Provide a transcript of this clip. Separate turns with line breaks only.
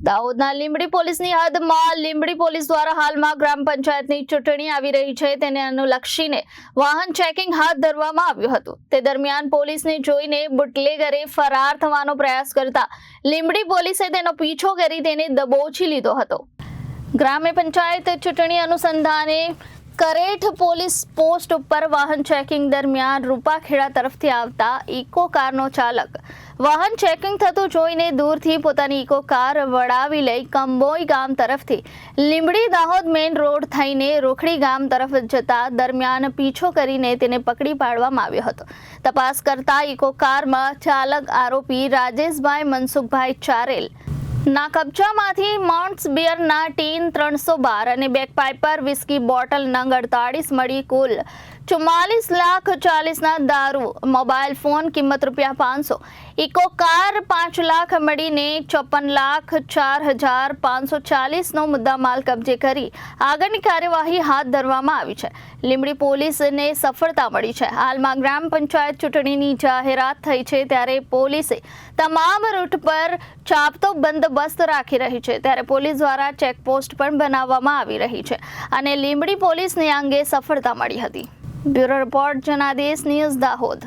દાહોદના લીંબડી પોલીસની હદમાં લીંબડી પોલીસ દ્વારા હાલમાં ગ્રામ પંચાયતની ચૂંટણી આવી રહી છે તેને અનુલક્ષીને વાહન ચેકિંગ હાથ ધરવામાં આવ્યું હતું। તે દરમિયાન પોલીસને જોઈને બુટલેગરે ફરાર થવાનો પ્રયાસ કરતા લીંબડી પોલીસે તેનો પીછો કરી તેને દબોચી લીધો હતો। ગ્રામ પંચાયત ચૂંટણી અનુસંધાને કરેઠ પોલીસ પોસ્ટ ઉપર વાહન ચેકિંગ દરમિયાન રૂપાખેડા તરફથી આવતા ઇકો કારનો ચાલક વાહન ચેકિંગ થતું જોઈને દૂરથી પોતાની ઇકો કાર વડાવી લઈ કંબોઈ ગામ તરફથી લીંબડી દાહોદ મેઇન રોડ થઈને રોખડી ગામ તરફ જતા દરમિયાન પીછો કરીને તેને પકડી પાડવામાં આવ્યો હતો। તપાસ કરતા ઇકો કારમાં ચાલક આરોપી રાજેશભાઈ મનસુખભાઈ ચારેલ ના કબજામાંથી મોન્ટ્સ બિયરના ટીન 312 અને બેકપાઇપર વિસ્કી બોટલ નંગ 48 મળી કુલ 44,40,000 ના દારૂ, મોબાઈલ ફોન કિંમત ₹500, ઇકો કાર 5 લાખ મળીને 54,04,540 નો મુદ્દામાલ કબજે કરી આગળની કાર્યવાહી હાથ ધરવામાં આવી છે। લીંબડી પોલીસને સફળતા મળી છે। હાલમાં ગ્રામ પંચાયત ચૂંટણીની જાહેરાત થઈ છે ત્યારે પોલીસે તમામ રૂટ પર ચાંપતો બંદોબસ્ત રાખી રહી છે ત્યારે પોલીસ દ્વારા ચેકપોસ્ટ પણ બનાવવામાં આવી રહી છે અને લીંબડી પોલીસને આ અંગે સફળતા મળી હતી। Bureau report Janadesh news Dahod.